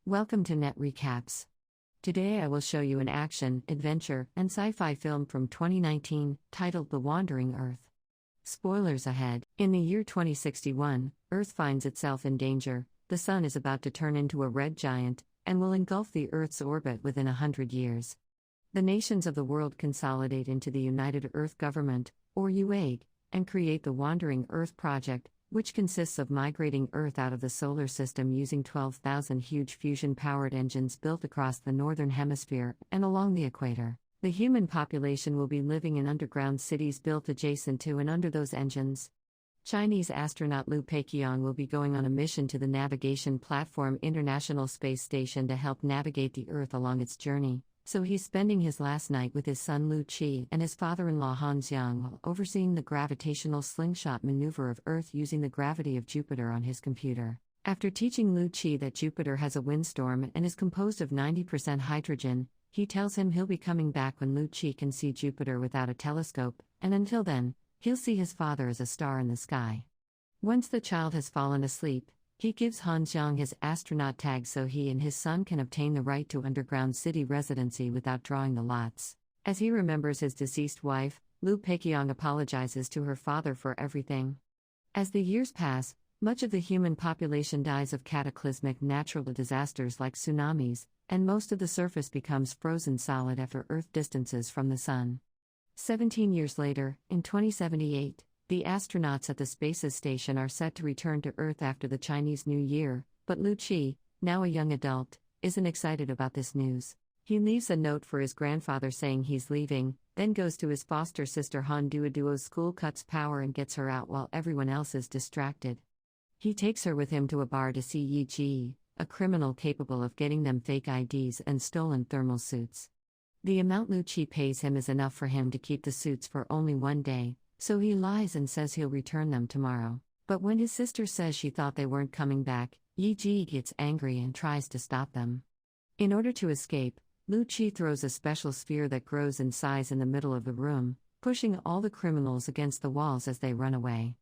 Welcome to Net Recaps. Today I will show you an action, adventure, and sci-fi film from 2019, titled The Wandering Earth. Spoilers ahead. In the year 2061, Earth finds itself in danger. The Sun is about to turn into a red giant, and will engulf the Earth's orbit within 100 years. The nations of the world consolidate into the United Earth Government, or UAG, and create the Wandering Earth Project, which consists of migrating Earth out of the solar system using 12,000 huge fusion-powered engines built across the northern hemisphere and along the equator. The human population will be living in underground cities built adjacent to and under those engines. Chinese astronaut Liu Peiqiang will be going on a mission to the navigation platform International Space Station to help navigate the Earth along its journey, so he's spending his last night with his son Liu Qi and his father-in-law Han Xiang while overseeing the gravitational slingshot maneuver of Earth using the gravity of Jupiter on his computer. After teaching Liu Qi that Jupiter has a windstorm and is composed of 90% hydrogen, he tells him he'll be coming back when Liu Qi can see Jupiter without a telescope, and until then, he'll see his father as a star in the sky. Once the child has fallen asleep, he gives Han Xiang his astronaut tag so he and his son can obtain the right to underground city residency without drawing the lots. As he remembers his deceased wife, Liu Peiqiang apologizes to her father for everything. As the years pass, much of the human population dies of cataclysmic natural disasters like tsunamis, and most of the surface becomes frozen solid after Earth distances from the Sun. 17 years later, in 2078, the astronauts at the Space Station are set to return to Earth after the Chinese New Year, but Liu Qi, now a young adult, isn't excited about this news. He leaves a note for his grandfather saying he's leaving, then goes to his foster sister Han Duoduo's school, cuts power and gets her out while everyone else is distracted. He takes her with him to a bar to see Yi Ji, a criminal capable of getting them fake IDs and stolen thermal suits. The amount Liu Qi pays him is enough for him to keep the suits for only one day, so he lies and says he'll return them tomorrow. But when his sister says she thought they weren't coming back, Yi Ji gets angry and tries to stop them. In order to escape, Liu Qi throws a special sphere that grows in size in the middle of the room, pushing all the criminals against the walls as they run away.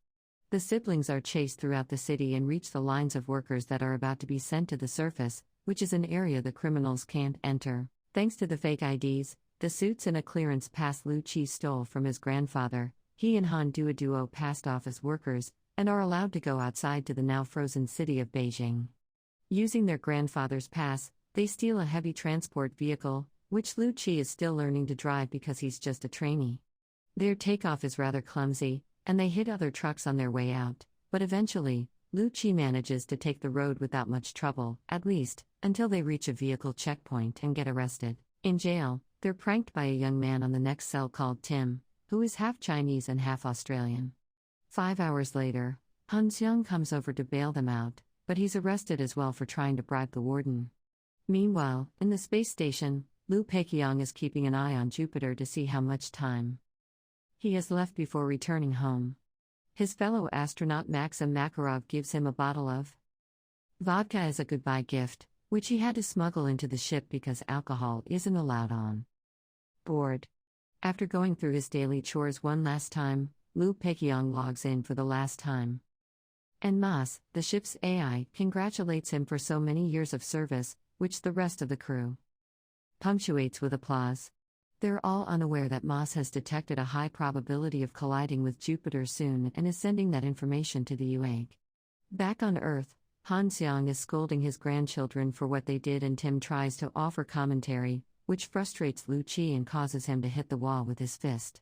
The siblings are chased throughout the city and reach the lines of workers that are about to be sent to the surface, which is an area the criminals can't enter. Thanks to the fake IDs, the suits and a clearance pass Liu Qi stole from his grandfather, he and Han Duoduo passed off as workers, and are allowed to go outside to the now frozen city of Beijing. Using their grandfather's pass, they steal a heavy transport vehicle, which Liu Qi is still learning to drive because he's just a trainee. Their takeoff is rather clumsy, and they hit other trucks on their way out, but eventually, Liu Qi manages to take the road without much trouble, at least, until they reach a vehicle checkpoint and get arrested. In jail, they're pranked by a young man on the next cell called Tim, who is half Chinese and half Australian. 5 hours later, Han Xiang comes over to bail them out, but he's arrested as well for trying to bribe the warden. Meanwhile, in the space station, Liu Peiqiang is keeping an eye on Jupiter to see how much time he has left before returning home. His fellow astronaut Maxim Makarov gives him a bottle of vodka as a goodbye gift, which he had to smuggle into the ship because alcohol isn't allowed on board. After going through his daily chores one last time, Liu Peiqiang logs in for the last time. And Mas, the ship's AI, congratulates him for so many years of service, which the rest of the crew punctuates with applause. They're all unaware that Mas has detected a high probability of colliding with Jupiter soon and is sending that information to the UAG. Back on Earth, Han Xiang is scolding his grandchildren for what they did and Tim tries to offer commentary, which frustrates Liu Qi and causes him to hit the wall with his fist.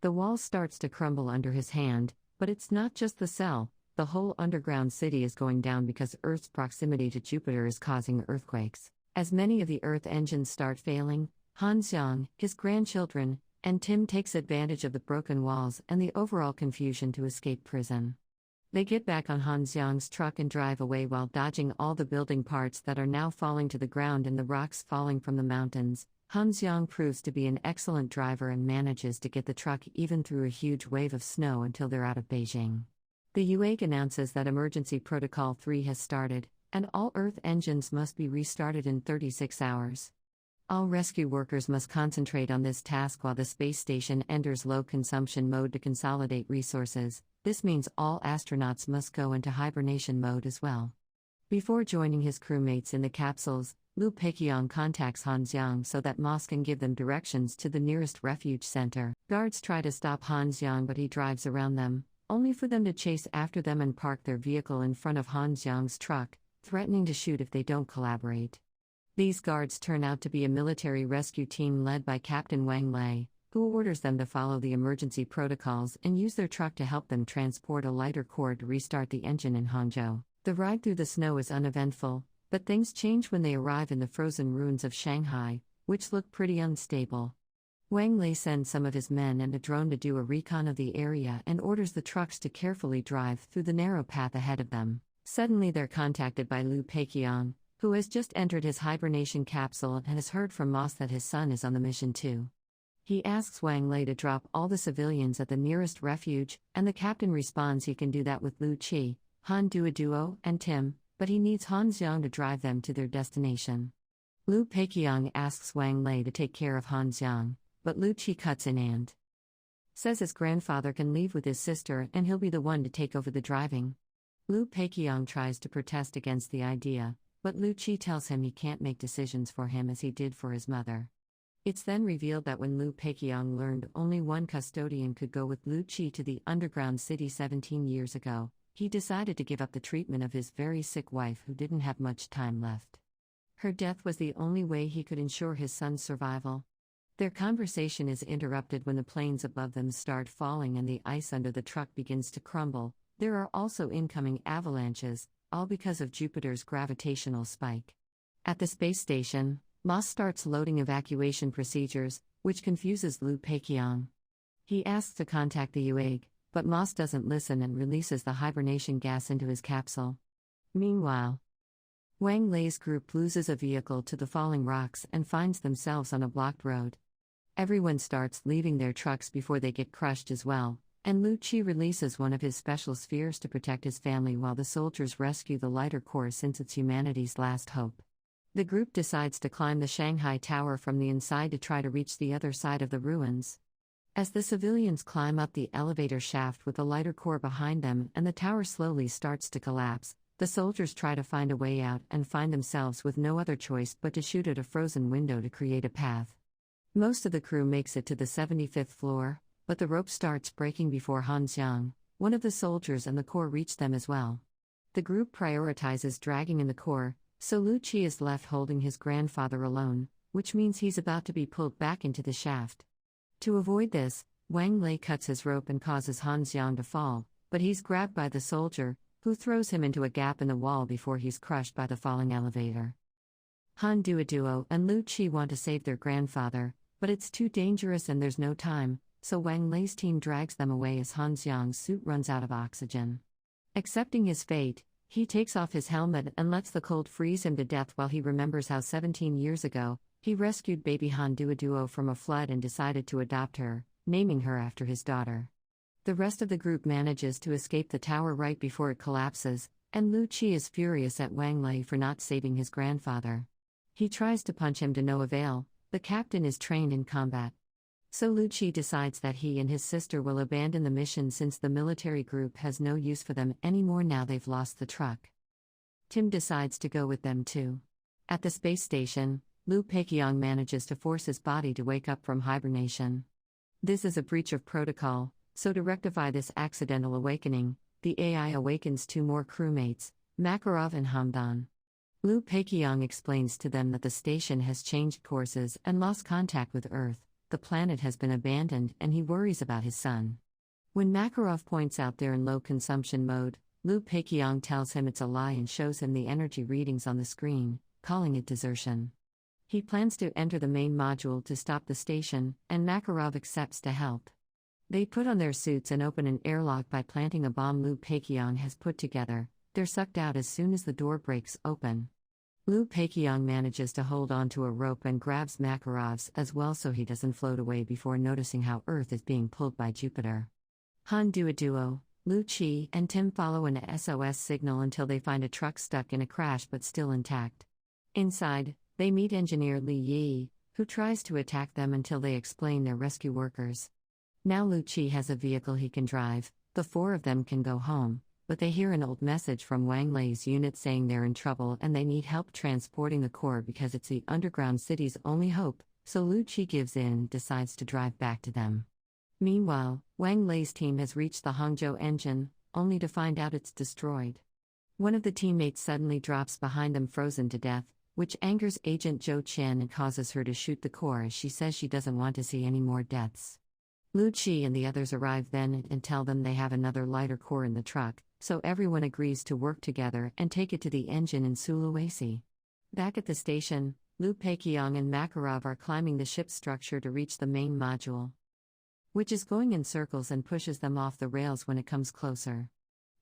The wall starts to crumble under his hand, but it's not just the cell, the whole underground city is going down because Earth's proximity to Jupiter is causing earthquakes. As many of the Earth engines start failing, Han Xiang, his grandchildren, and Tim takes advantage of the broken walls and the overall confusion to escape prison. They get back on Han Xiang's truck and drive away while dodging all the building parts that are now falling to the ground and the rocks falling from the mountains. Han Xiang proves to be an excellent driver and manages to get the truck even through a huge wave of snow until they're out of Beijing. The UAG announces that Emergency Protocol 3 has started, and all Earth engines must be restarted in 36 hours. All rescue workers must concentrate on this task while the space station enters low consumption mode to consolidate resources. This means all astronauts must go into hibernation mode as well. Before joining his crewmates in the capsules, Lu Peiqiang contacts Han Xiang so that Moss can give them directions to the nearest refuge center. Guards try to stop Han Xiang, but he drives around them, only for them to chase after them and park their vehicle in front of Han Xiang's truck, threatening to shoot if they don't collaborate. These guards turn out to be a military rescue team led by Captain Wang Lei, who orders them to follow the emergency protocols and use their truck to help them transport a lighter core to restart the engine in Hangzhou. The ride through the snow is uneventful, but things change when they arrive in the frozen ruins of Shanghai, which look pretty unstable. Wang Lei sends some of his men and a drone to do a recon of the area and orders the trucks to carefully drive through the narrow path ahead of them. Suddenly they're contacted by Lu Peiqiang, who has just entered his hibernation capsule and has heard from Moss that his son is on the mission too. He asks Wang Lei to drop all the civilians at the nearest refuge, and the captain responds he can do that with Lu Qi, Han Duo, and Tim, but he needs Han Xiang to drive them to their destination. Lu Peiqiang asks Wang Lei to take care of Han Xiang, but Lu Qi cuts in and says his grandfather can leave with his sister and he'll be the one to take over the driving. Lu Peiqiang tries to protest against the idea, but Lu Qi tells him he can't make decisions for him as he did for his mother. It's then revealed that when Lu Peiqiang learned only one custodian could go with Lu Qi to the underground city 17 years ago, he decided to give up the treatment of his very sick wife who didn't have much time left. Her death was the only way he could ensure his son's survival. Their conversation is interrupted when the planes above them start falling and the ice under the truck begins to crumble. There are also incoming avalanches, all because of Jupiter's gravitational spike. At the space station, Moss starts loading evacuation procedures, which confuses Lu Peiqiang. He asks to contact the UAG, but Moss doesn't listen and releases the hibernation gas into his capsule. Meanwhile, Wang Lei's group loses a vehicle to the falling rocks and finds themselves on a blocked road. Everyone starts leaving their trucks before they get crushed as well, and Lu Qi releases one of his special spheres to protect his family while the soldiers rescue the lighter core since it's humanity's last hope. The group decides to climb the Shanghai Tower from the inside to try to reach the other side of the ruins. As the civilians climb up the elevator shaft with the lighter core behind them and the tower slowly starts to collapse, the soldiers try to find a way out and find themselves with no other choice but to shoot at a frozen window to create a path. Most of the crew makes it to the 75th floor, but the rope starts breaking before Han Xiang, one of the soldiers, and the core reach them as well. The group prioritizes dragging in the core, so Lu Qi is left holding his grandfather alone, which means he's about to be pulled back into the shaft. To avoid this, Wang Lei cuts his rope and causes Han Xiang to fall, but he's grabbed by the soldier, who throws him into a gap in the wall before he's crushed by the falling elevator. Han Duo and Lu Qi want to save their grandfather, but it's too dangerous and there's no time, so Wang Lei's team drags them away as Han Xiang's suit runs out of oxygen. Accepting his fate, he takes off his helmet and lets the cold freeze him to death while he remembers how 17 years ago, he rescued baby Han Duo from a flood and decided to adopt her, naming her after his daughter. The rest of the group manages to escape the tower right before it collapses, and Lu Qi is furious at Wang Lei for not saving his grandfather. He tries to punch him to no avail. The captain is trained in combat. So Lu Qi decides that he and his sister will abandon the mission since the military group has no use for them anymore now they've lost the truck. Tim decides to go with them too. At the space station, Lu Peiqiang manages to force his body to wake up from hibernation. This is a breach of protocol, so to rectify this accidental awakening, the AI awakens two more crewmates, Makarov and Hamdan. Lu Peiqiang explains to them that the station has changed courses and lost contact with Earth, the planet has been abandoned, and he worries about his son. When Makarov points out they're in low consumption mode, Lu Peiqiang tells him it's a lie and shows him the energy readings on the screen, calling it desertion. He plans to enter the main module to stop the station, and Makarov accepts to help. They put on their suits and open an airlock by planting a bomb Lu Peiqiang has put together. They're sucked out as soon as the door breaks open. Lu Peiqiang manages to hold onto a rope and grabs Makarov's as well so he doesn't float away before noticing how Earth is being pulled by Jupiter. Han Duo, Lu Qi, and Tim follow an SOS signal until they find a truck stuck in a crash but still intact. Inside, they meet engineer Li Yi, who tries to attack them until they explain they're rescue workers. Now Lu Qi has a vehicle he can drive, the four of them can go home, but they hear an old message from Wang Lei's unit saying they're in trouble and they need help transporting the core because it's the underground city's only hope, so Lu Qi gives in and decides to drive back to them. Meanwhile, Wang Lei's team has reached the Hangzhou engine, only to find out it's destroyed. One of the teammates suddenly drops behind them frozen to death, which angers Agent Zhou Qian and causes her to shoot the core as she says she doesn't want to see any more deaths. Lu Qi and the others arrive then and tell them they have another lighter core in the truck, so everyone agrees to work together and take it to the engine in Sulawesi. Back at the station, Lu Peiqiang and Makarov are climbing the ship's structure to reach the main module, which is going in circles and pushes them off the rails when it comes closer.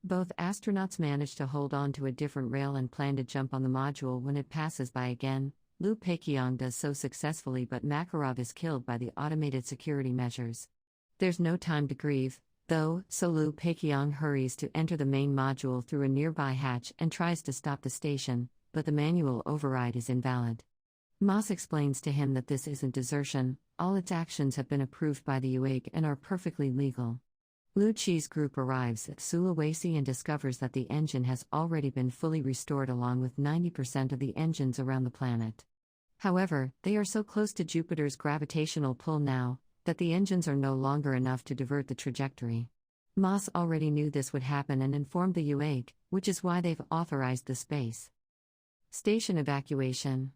Both astronauts manage to hold on to a different rail and plan to jump on the module when it passes by again. Lu Peiqiang does so successfully, but Makarov is killed by the automated security measures. There's no time to grieve, though, so Lu Peiqiang hurries to enter the main module through a nearby hatch and tries to stop the station, but the manual override is invalid. Moss explains to him that this isn't desertion, all its actions have been approved by the UAG and are perfectly legal. Lu Qi's group arrives at Sulawesi and discovers that the engine has already been fully restored along with 90% of the engines around the planet. However, they are so close to Jupiter's gravitational pull now, that the engines are no longer enough to divert the trajectory. Moss already knew this would happen and informed the UAG, which is why they've authorized the space station evacuation.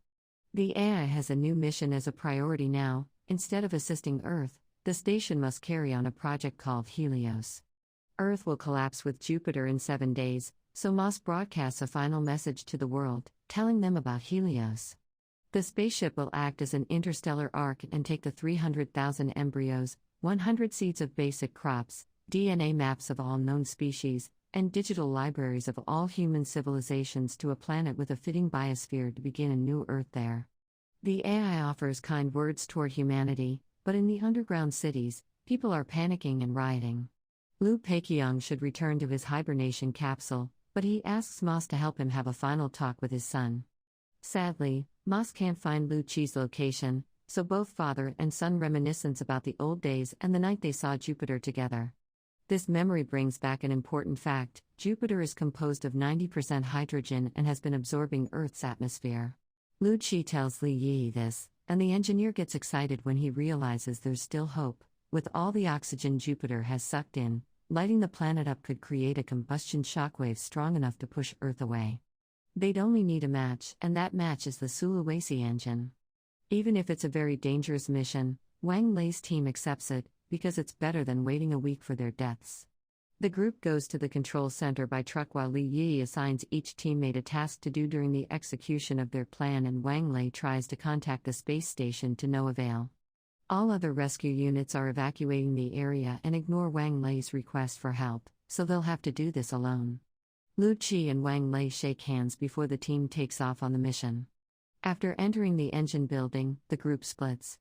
The AI has a new mission as a priority now. Instead of assisting Earth, the station must carry on a project called Helios. Earth will collapse with Jupiter in 7 days, so Moss broadcasts a final message to the world, telling them about Helios. The spaceship will act as an interstellar ark and take the 300,000 embryos, 100 seeds of basic crops, DNA maps of all known species, and digital libraries of all human civilizations to a planet with a fitting biosphere to begin a new Earth there. The AI offers kind words toward humanity, but in the underground cities, people are panicking and rioting. Lu Peiqiang should return to his hibernation capsule, but he asks Moss to help him have a final talk with his son. Sadly, Moss can't find Lu Qi's location, so both father and son reminisce about the old days and the night they saw Jupiter together. This memory brings back an important fact: Jupiter is composed of 90% hydrogen and has been absorbing Earth's atmosphere. Lu Qi tells Li Yi this, and the engineer gets excited when he realizes there's still hope. With all the oxygen Jupiter has sucked in, lighting the planet up could create a combustion shockwave strong enough to push Earth away. They'd only need a match, and that match is the Sulawesi engine. Even if it's a very dangerous mission, Wang Lei's team accepts it, because it's better than waiting a week for their deaths. The group goes to the control center by truck while Li Yi assigns each teammate a task to do during the execution of their plan, and Wang Lei tries to contact the space station to no avail. All other rescue units are evacuating the area and ignore Wang Lei's request for help, so they'll have to do this alone. Lu Qi and Wang Lei shake hands before the team takes off on the mission. After entering the engine building, the group splits.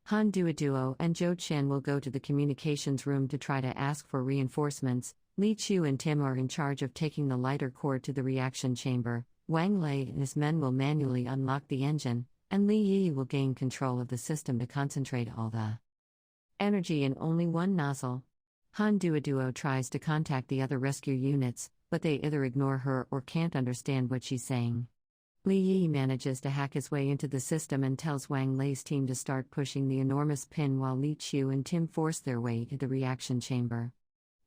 Han Duoduo and Zhou Chen will go to the communications room to try to ask for reinforcements. Li Chu and Tim are in charge of taking the lighter core to the reaction chamber. Wang Lei and his men will manually unlock the engine, and Li Yi will gain control of the system to concentrate all the energy in only one nozzle. Han Duoduo tries to contact the other rescue units, but they either ignore her or can't understand what she's saying. Li Yi manages to hack his way into the system and tells Wang Lei's team to start pushing the enormous pin while Li Chu and Tim force their way into the reaction chamber.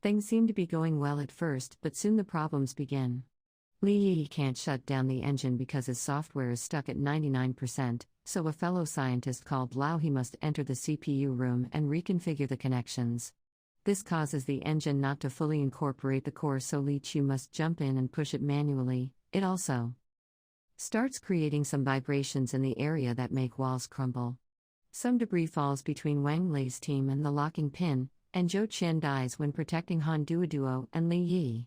Things seem to be going well at first, but soon the problems begin. Li Yi can't shut down the engine because his software is stuck at 99%, so a fellow scientist called Lao He must enter the CPU room and reconfigure the connections. This causes the engine not to fully incorporate the core, so Li Chu must jump in and push it manually. It also starts creating some vibrations in the area that make walls crumble. Some debris falls between Wang Lei's team and the locking pin, and Zhou Chen dies when protecting Han Duoduo and Li Yi.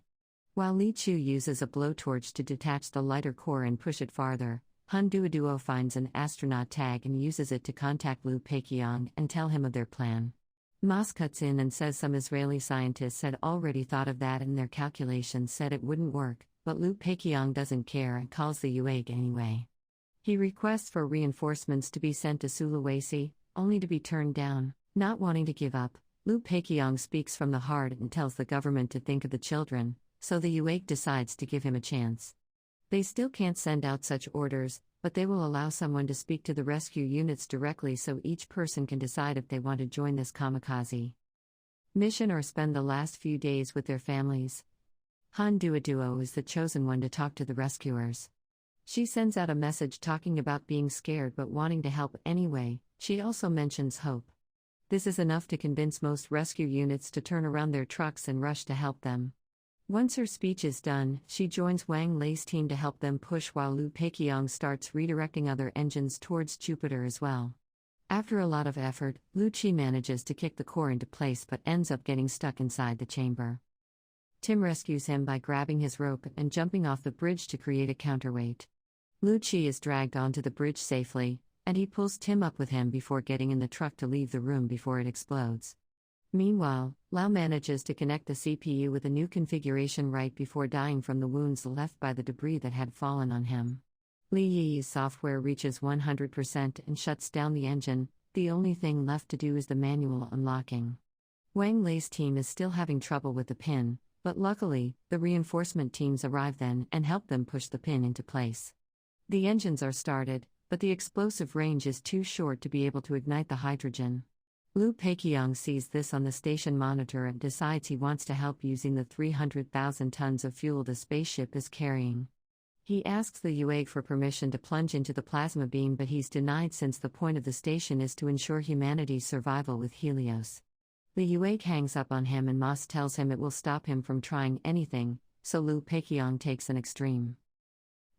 While Li Chu uses a blowtorch to detach the lighter core and push it farther, Han Duoduo finds an astronaut tag and uses it to contact Lu Peiqiang and tell him of their plan. Moss cuts in and says some Israeli scientists had already thought of that and their calculations said it wouldn't work, but Lu Peiqiang doesn't care and calls the UAG anyway. He requests for reinforcements to be sent to Sulawesi, only to be turned down. Not wanting to give up, Lu Peiqiang speaks from the heart and tells the government to think of the children, so the UAG decides to give him a chance. They still can't send out such orders, but they will allow someone to speak to the rescue units directly so each person can decide if they want to join this kamikaze mission or spend the last few days with their families. Han Duo is the chosen one to talk to the rescuers. She sends out a message talking about being scared but wanting to help anyway. She also mentions hope. This is enough to convince most rescue units to turn around their trucks and rush to help them. Once her speech is done, she joins Wang Lei's team to help them push while Liu Peiqiang starts redirecting other engines towards Jupiter as well. After a lot of effort, Liu Qi manages to kick the core into place but ends up getting stuck inside the chamber. Tim rescues him by grabbing his rope and jumping off the bridge to create a counterweight. Liu Qi is dragged onto the bridge safely, and he pulls Tim up with him before getting in the truck to leave the room before it explodes. Meanwhile, Lao manages to connect the CPU with a new configuration right before dying from the wounds left by the debris that had fallen on him. Li Yi's software reaches 100% and shuts down the engine. The only thing left to do is the manual unlocking. Wang Lei's team is still having trouble with the pin, but luckily, the reinforcement teams arrive then and help them push the pin into place. The engines are started, but the explosive range is too short to be able to ignite the hydrogen. Liu Peiqiang sees this on the station monitor and decides he wants to help using the 300,000 tons of fuel the spaceship is carrying. He asks the UAG for permission to plunge into the plasma beam, but he's denied since the point of the station is to ensure humanity's survival with Helios. The UAG hangs up on him and Moss tells him it will stop him from trying anything, so Liu Peiqiang takes an extreme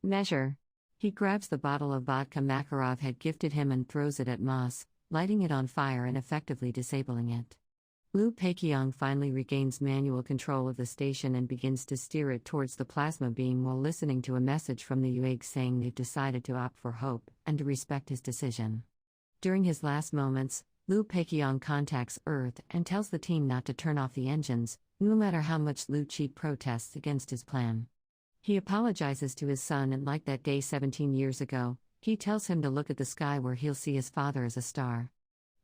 measure. He grabs the bottle of vodka Makarov had gifted him and throws it at Moss, lighting it on fire and effectively disabling it. Liu Peiqiang finally regains manual control of the station and begins to steer it towards the plasma beam while listening to a message from the UAG saying they've decided to opt for hope and to respect his decision. During his last moments, Liu Peiqiang contacts Earth and tells the team not to turn off the engines, no matter how much Liu Qi protests against his plan. He apologizes to his son and, like that day 17 years ago, he tells him to look at the sky where he'll see his father as a star.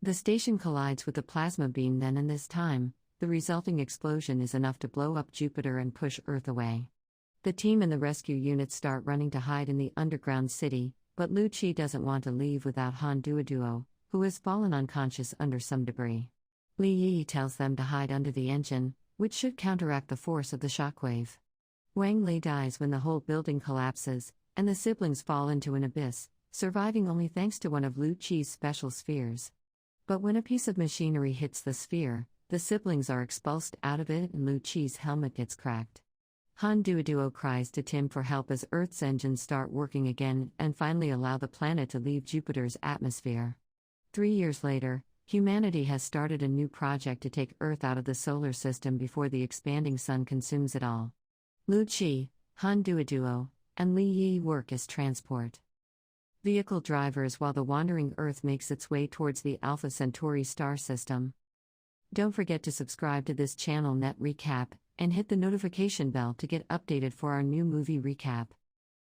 The station collides with the plasma beam then, and this time, the resulting explosion is enough to blow up Jupiter and push Earth away. The team and the rescue units start running to hide in the underground city, but Liu Qi doesn't want to leave without Han Duo, who has fallen unconscious under some debris. Li Yi tells them to hide under the engine, which should counteract the force of the shockwave. Wang Lei dies when the whole building collapses, and the siblings fall into an abyss, surviving only thanks to one of Liu Qi's special spheres. But when a piece of machinery hits the sphere, the siblings are expulsed out of it and Liu Qi's helmet gets cracked. Han Duo cries to Tim for help as Earth's engines start working again and finally allow the planet to leave Jupiter's atmosphere. 3 years later, humanity has started a new project to take Earth out of the solar system before the expanding sun consumes it all. Liu Qi, Han Duo, and Li Yi work as transport vehicle drivers while the wandering Earth makes its way towards the Alpha Centauri star system. Don't forget to subscribe to this channel Net Recap, and hit the notification bell to get updated for our new movie recap.